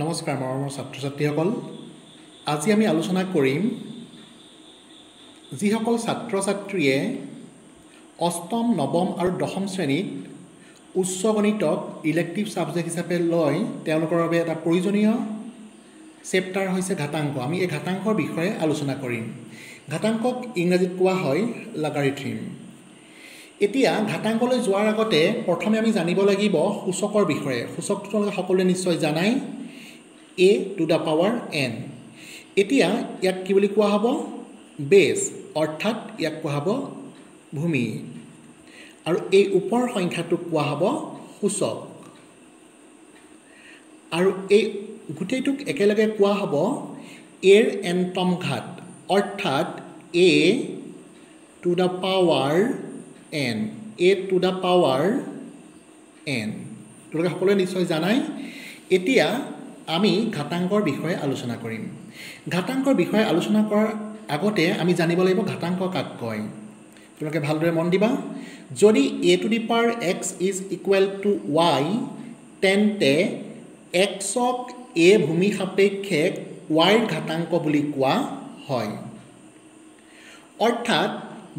নমস্কাৰ মৰমৰ ছাত্ৰ ছাত্ৰীসকল আজি আমি আলোচনা কৰিম যিসকল ছাত্ৰ ছাত্ৰীয়ে অষ্টম নৱম আৰু দশম শ্ৰেণীত উচ্চ গণিতক ইলেক্টিভ সাবজেক্ট হিচাপে লয় তেওঁলোকৰ বাবে এটা প্ৰয়োজনীয় চেপ্টাৰ হৈছে ঘাতাংক। আমি এই ঘাতাংকৰ বিষয়ে আলোচনা কৰিম। ঘাতাংকক ইংৰাজীত কোৱা হয় লগাৰিথম। এতিয়া ঘাতাংকলৈ যোৱাৰ আগতে প্ৰথমে আমি জানিব লাগিব সূচকৰ বিষয়ে। সূচকটো তোমালোকে সকলোৱে নিশ্চয় জানাই, a to the power n। এতিয়া ইয়াক কি বুলি কোৱা হ'ব? বেছ, অৰ্থাৎ ইয়াক কোৱা হ'ব ভূমি, আৰু এই ওপৰ সংখ্যাটোক কোৱা হ'ব সূচক, আৰু এই গোটেইটোক একেলগে কোৱা হ'ব এৰ nতম ঘাত, অৰ্থাৎ a to the power n, a to the power n। তোমালোকে সকলোৱে নিশ্চয় জানাই। এতিয়া আমি ঘাতাংকৰ বিষয়ে আলোচনা কৰিম। ঘাতাংকৰ বিষয়ে আলোচনা কৰাৰ আগতে আমি জানিব লাগিব ঘাতাংক কাক কয়। তোমালোকে ভালদৰে মন দিবা। যদি a to the power x is equal to y, তেন্তে xক a ভূমি সাপেক্ষে y ৰ ঘাতাংক বুলি কোৱা হয়। অৰ্থাৎ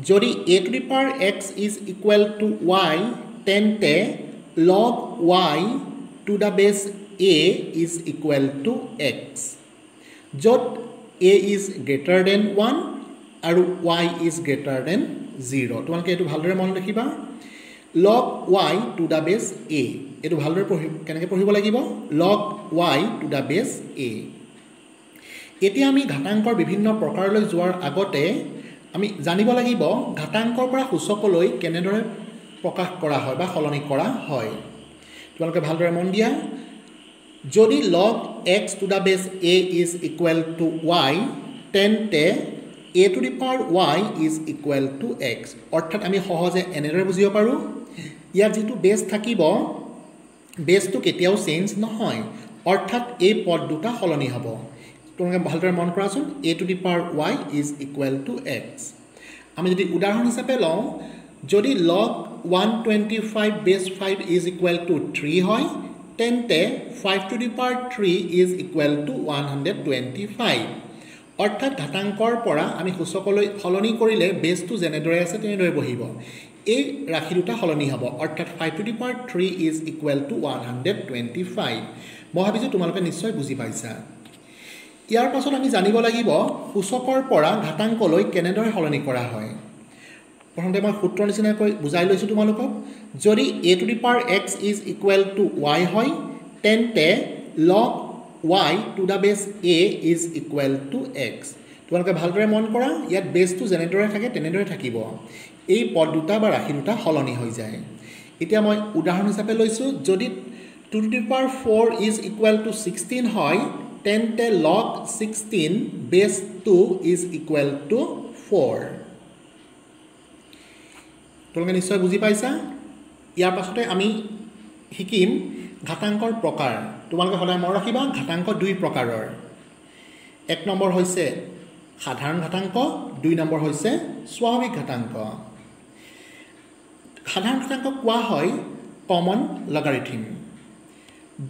যদি a to the power x is equal to y, তেন্তে log y to the base a is equal to x, য'ত a is greater than 1 আৰু y is greater than 0। তোমালোকে এইটো ভালদৰে মন ৰাখিবা। log y to the base a, এইটো ভালদৰে কেনেকৈ পঢ়িব লাগিব? log y to the base a। এতিয়া আমি ঘাতাংকৰ বিভিন্ন প্ৰকাৰলৈ যোৱাৰ আগতে আমি জানিব লাগিব ঘাতাংকৰ পৰা সূচকলৈ কেনেদৰে প্ৰকাশ কৰা হয় বা সলনি কৰা হয়। তোমালোকে ভালদৰে মন দিয়া। যদি log x to the base a is equal to y, তেন্তে a to the power y is equal to x। অৰ্থাৎ আমি সহজে এনেদৰে বুজিব পাৰোঁ, ইয়াত যিটো বেছ থাকিব, বেছটো কেতিয়াও চেঞ্জ নহয়, অৰ্থাৎ এই পদ দুটা সলনি হ'ব। তোমালোকে ভালদৰে মন কৰাচোন, a to the power y is equal to x। আমি যদি উদাহৰণ হিচাপে লওঁ, যদি log 125 base 5 is equal to 3 হয়, তেন্তে 5 to the power 3 is equal to 125। অৰ্থাৎ ঘাতাংকৰ পৰা আমি সূচকলৈ সলনি কৰিলে বেছটো যেনেদৰে আছে তেনেদৰে বহিব, এই ৰাশি দুটা সলনি হ'ব, অৰ্থাৎ 5 to the power 3 is equal to 125। মই ভাবিছোঁ তোমালোকে নিশ্চয় বুজি পাইছা। ইয়াৰ পাছত আমি জানিব লাগিব সূচকৰ পৰা ঘাতাংকলৈ কেনেদৰে সলনি কৰা হয়। প্ৰথমতে মই সূত্ৰৰ নিচিনাকৈ বুজাই লৈছোঁ তোমালোকক। যদি a to the power x is equal to y হয়, তেন্তে log y to the base a is equal to x। তোমালোকে ভালদৰে মন কৰা, ইয়াত বেছটো যেনেদৰে থাকে তেনেদৰে থাকিব, এই পদ দুটা বা ৰাশি দুটা সলনি হৈ যায়। এতিয়া মই উদাহৰণ হিচাপে লৈছোঁ, যদি 2 to the power 4 is equal to 16 হয়, তেন্তে log 16 base 2 is equal to 4। তোমালোকে নিশ্চয় বুজি পাইছা। ইয়াৰ পাছতে আমি শিকিম ঘাতাংকৰ প্ৰকাৰ। তোমালোকে সদায় মনত ৰাখিবা ঘাতাংক দুই প্ৰকাৰৰ। এক নম্বৰ হৈছে সাধাৰণ ঘাতাংক, দুই নম্বৰ হৈছে স্বাভাৱিক ঘাতাংক। সাধাৰণ ঘাতাংক কোৱা হয় কমন লগাৰিথম।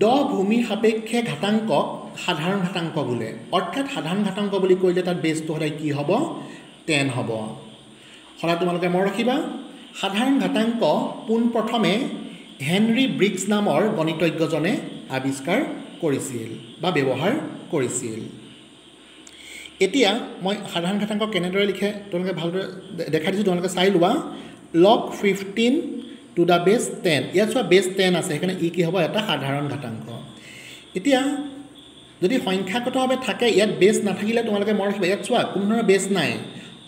দ ভূমি সাপেক্ষে ঘাতাংকক সাধাৰণ ঘাতাংক বোলে। অৰ্থাৎ সাধাৰণ ঘাতাংক বুলি কৈলে তাত বেছটো সদায় কি হ'ব? 10 হ'ব। সদায় তোমালোকে মনত ৰাখিবা। সাধাৰণ ঘাতাংক পোনপ্ৰথমে হেনৰি ব্ৰিগছ নামৰ গণিতজ্ঞজনে আৱিষ্কাৰ কৰিছিল বা ব্যৱহাৰ কৰিছিল। এতিয়া মই সাধাৰণ ঘাতাংক কেনেদৰে লিখে তোমালোকে ভালদৰে দেখাই দিছোঁ, তোমালোকে চাই লোৱা। log 15 to the base 10, ইয়াত চোৱা বেছ 10 আছে, সেইকাৰণে ই কি হ'ব? এটা সাধাৰণ ঘাতাংক। এতিয়া যদি সংখ্যাগতভাৱে থাকে, ইয়াত বেছ নাথাকিলে তোমালোকে মনত ৰাখিবা, ইয়াত চোৱা কোনো ধৰণৰ বেছ নাই,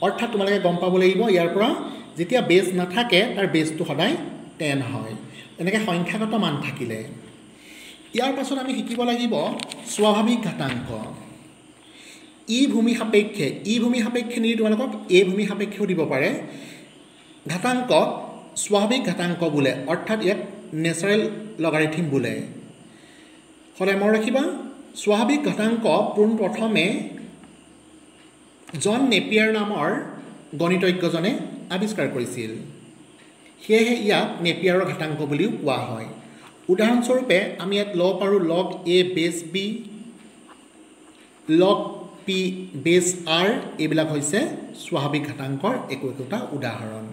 অৰ্থাৎ তোমালোকে গম পাব লাগিব ইয়াৰ পৰা যেতিয়া বেছ নাথাকে তাৰ বেছটো সদায় 10 হয়, এনেকৈ সংখ্যাগত মান থাকিলে। ইয়াৰ পাছত আমি শিকিব লাগিব স্বাভাৱিক ঘাতাংক। ই ভূমি সাপেক্ষে, ই ভূমি সাপেক্ষে নিদি তোমালোকক এ ভূমি সাপেক্ষেও দিব পাৰে। ঘাতাংকক স্বাভাৱিক ঘাতাংক বোলে, অৰ্থাৎ ইয়াক নেচাৰেল লগাৰিথম বোলে। সদায় মনত ৰাখিবা, স্বাভাৱিক ঘাতাংক পোনপ্ৰথমে জন নেপিয়াৰ নামৰ গণিতজ্ঞজনে আৱিষ্কাৰ কৰিছিল, সেয়েহে ইয়াক নেপিয়াৰৰ ঘাতাংক বুলিও কোৱা হয়। উদাহৰণস্বৰূপে আমি ইয়াত ল'ব পাৰোঁ log a বেছ b log p বেছ r এইবিলাক হৈছে স্বাভাৱিক ঘাতাংকৰ একোটা উদাহৰণ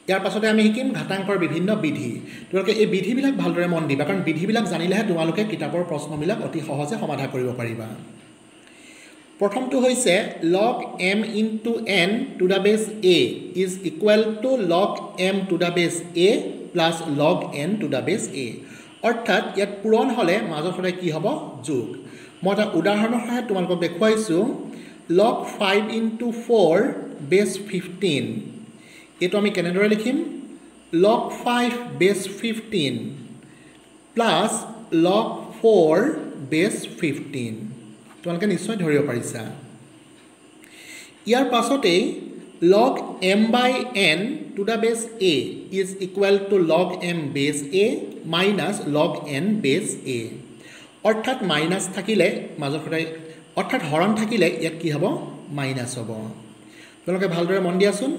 ইয়াৰ পাছতে আমি শিকিম ঘাতাংকৰ বিভিন্ন বিধি তোমালোকে এই বিধিবিলাক ভালদৰে মন দিবা কাৰণ বিধিবিলাক জানিলেহে তোমালোকে কিতাপৰ প্ৰশ্নবিলাক অতি সহজে সমাধান কৰিব পাৰিবা প্ৰথমটো হৈছে log m into n to the base a is equal to log m to the base a plus log n to the base a অৰ্থাৎ ইয়াত পূৰণ হলে মাজৰ সদায় কি হ'ব যোগ মই এটা উদাহৰণৰ সহায়ত তোমালোকক দেখুৱাইছো log 5 into 4 base 15 এটো আমি কেনেদৰে লিখিম log 5 base 15 plus log 4 base 15 তোমালোকে নিশ্চয় ধৰিব পাৰিছা ইয়াৰ পাছতে log m by n to the base a is equal to log m base a minus log n base a অৰ্থাৎ মাইনাস থাকিলে মাজৰ সদায় অৰ্থাৎ হৰণ থাকিলে ইয়াত কি হ'ব মাইনাস হ'ব তোমালোকে ভালদৰে মন দিয়াছোন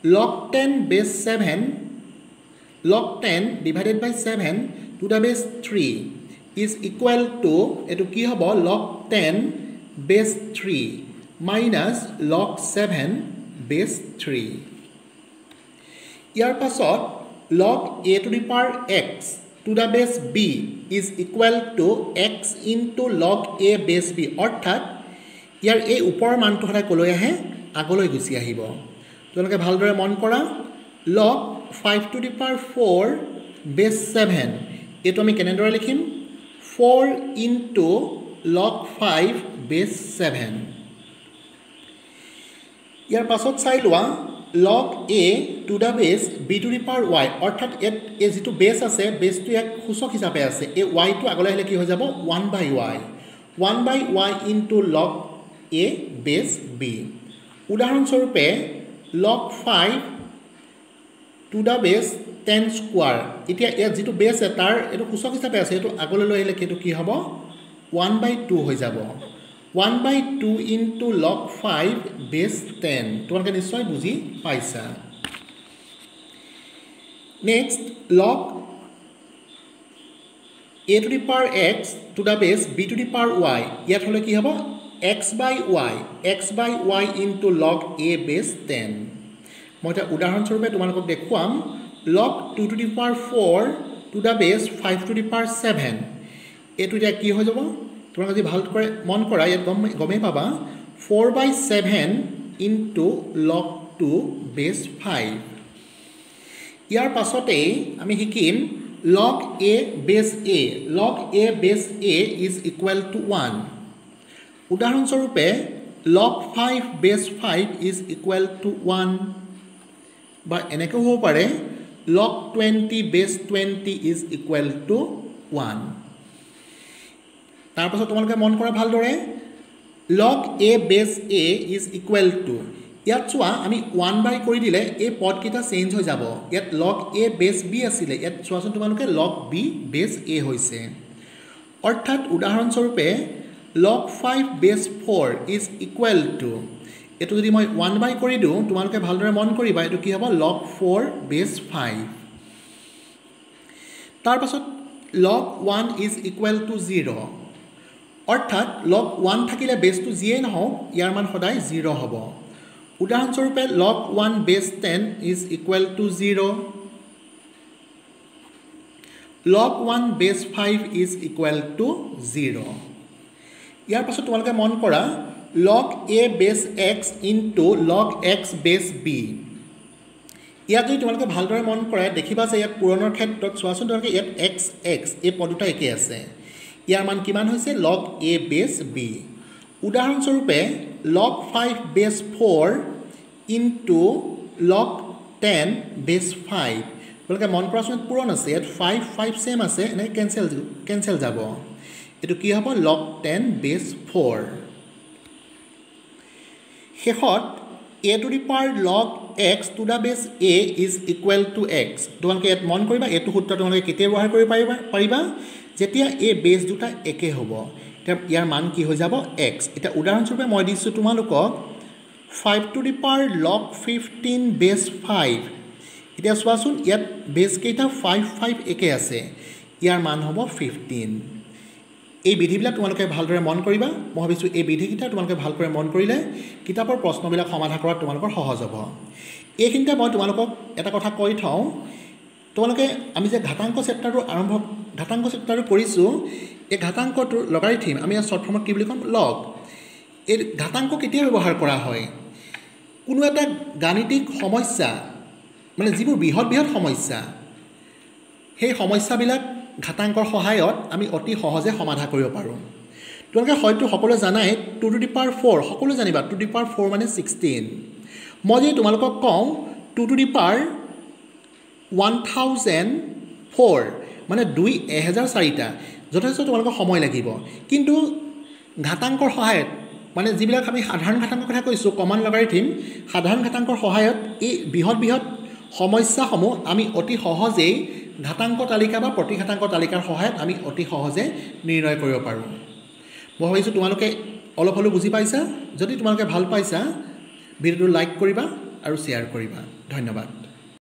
log 10 base 7 log 10 divided by 7 to the base 3 is equal to etu ki hobo log 10 base 3 minus log 7 base 3 ইয়াৰ পাছত log a to the power x to the base b is equal to x into log a base b অৰ্থাৎ ইয়াৰ এই ওপৰ মানটো হলে কলৈ আহে আগলৈ গুছি আহিব তোমালোকে ভালদৰে মন কৰা log 5 to the power 4 base 7 এটো আমি কেনেদৰে লিখিম 4 into log 5 base 7 ইয়াৰ পাছত চাই লোৱা log a to the base b to the power y অৰ্থাৎ এই যেটো বেস আছে বেসটো এক সূচক হিচাপে আছে এই y টো আগলৈ আহিলে কি হৈ যাব 1 by y into log a base b উদাহৰণস্বৰূপে log 5 to the base 10 square এতিয়া ইয়াত যেটো বেস আছে তাৰ এটো সূচক হিচাপে আছে এটো আগলৈ লৈ আহিলে কেটো কি হ'ব 1 by 2 হৈ যাব 1 by 2 into log 5 base 10 তোমালোকে নিশ্চয় বুজি পাইছা next log a to the power x to the base b to the power y ইয়াত হলে কি হ'ব x by y into log a base 10 মই এটা উদাহৰণস্বৰূপে তোমালোকক দেখুৱাম log 2 to the power 4 to the base 5 to the power 7 এটো এতিয়া কি হৈ যাব তোমালোকে যদি ভাল কৰে মন কৰা ইয়াত গমে পাবা 4 by 7 into log 2 base 5 ইয়াৰ পাছতে আমি শিকিম log a base a is equal to 1 উদাহৰণস্বৰূপে log 5 base 5 is equal to 1 বা এনেকৈ হ'ব পাৰে log 20 base 20 is equal to 1 তাৰ পাছত তোমালোকে মন কৰা ভালদৰে log a base a is equal to ইয়াত চোৱা আমি 1 by কৰি দিলে এই পদকেইটা চেঞ্জ হৈ যাব ইয়াত log a base b আছিল ইয়াত চোৱাচোন তোমালোকে log b base a হৈছে অৰ্থাৎ উদাহৰণস্বৰূপে log 5 base 4 is equal to এটো যদি মই 1 by কৰি দিও তোমালোকে ভালদৰে মন কৰিবা এটো কি হ'ব log 4 base 5 তাৰ পাছত log 1 is equal to 0 অৰ্থাৎ log 1 থাকিলে বেসটো যিয়ে নহওক ইয়াৰ মান সদায় 0 হ'ব উদাহৰণস্বৰূপে log 1 base 10 is equal to 0 log 1 base 5 is equal to 0 ইয়াৰ পাছত তোমালোকে মন কৰা log a base x into log x base b ইয়াত যদি তোমালোকে ভালদৰে মন কৰা দেখিবা যে ইয়াত পূৰণৰ ক্ষেত্ৰত চোৱাচোন তোমালোকে ইয়াত x এই পদটো একে আছে ইয়াৰ মান কিমান হৈছে log a base b উদাহৰণস্বৰূপে log 5 base 4 into log 10 base 5 তোমালোকে মন কৰাচোন পূৰণ আছে ইয়াত 5 সেম আছে এনে কেনসেল যাব এটো কি হ'ব log 10 base 4 শেষত a to the power log x to the base a is equal to x তোমালোকে ইয়াত মন কৰিবা এটো সূত্ৰ তোমালোকে কেতিয়া ব্যৱহাৰ কৰিব পাৰিবা যেতিয়া a বেস দুটা একে হ'ব ইয়াৰ মান কি হৈ যাব x এটা উদাহৰণস্বৰূপে মই দিছো তোমালোকক 5 to the power log 15 base 5 এতিয়া চোৱাচোন ইয়াত বেস কেইটা 5 একে আছে ইয়াৰ মান হ'ব 15 এই বিধিবিলাক তোমালোকে ভালদৰে মন কৰিবা মই ভাবিছোঁ এই বিধিকেইটা তোমালোকে ভালকৈ মন কৰিলে কিতাপৰ প্ৰশ্নবিলাক সমাধান কৰাত তোমালোকৰ সহজ হ'ব এইখিনিতে মই তোমালোকক এটা কথা কৈ থওঁ তোমালোকে আমি যে ঘাতাংক চেপ্টাৰটো কৰিছোঁ এই ঘাতাংকটোৰ লগাৰিথম আমি শৰ্ট ফৰ্মত কি বুলি ক'ম লগ এই ঘাতাংক কেতিয়া ব্যৱহাৰ কৰা হয় কোনো এটা গাণিতিক সমস্যা মানে যিবোৰ বৃহৎ সমস্যা সেই সমস্যাবিলাক ঘাতাংকৰ সহায়ত আমি অতি সহজে সমাধান কৰিব পাৰোঁ তোমালোকে হয়তো সকলোৱে জানাই 2 to the power 4 সকলোৱে জানিবা 2 to the power 4 মানে 16 মই যদি তোমালোকক কওঁ 2 to the power 1004 মানে 2004টা যথেষ্ট তোমালোকৰ সময় লাগিব কিন্তু ঘাতাংকৰ সহায়ত মানে যিবিলাক আমি সাধাৰণ ঘাতাংকৰ কথা কৈছোঁ কমন লগাৰিথম সাধাৰণ ঘাতাংকৰ সহায়ত এই বৃহৎ সমস্যাসমূহ আমি অতি সহজেই ঘাতাংক তালিকা বা প্ৰতিঘাতাংক তালিকাৰ সহায়ত আমি অতি সহজে নিৰ্ণয় কৰিব পাৰোঁ মই ভাবিছোঁ তোমালোকে অলপ হ'লেও বুজি পাইছা যদি তোমালোকে ভাল পাইছা ভিডিঅ'টো লাইক কৰিবা আৰু শ্বেয়াৰ কৰিবা ধন্যবাদ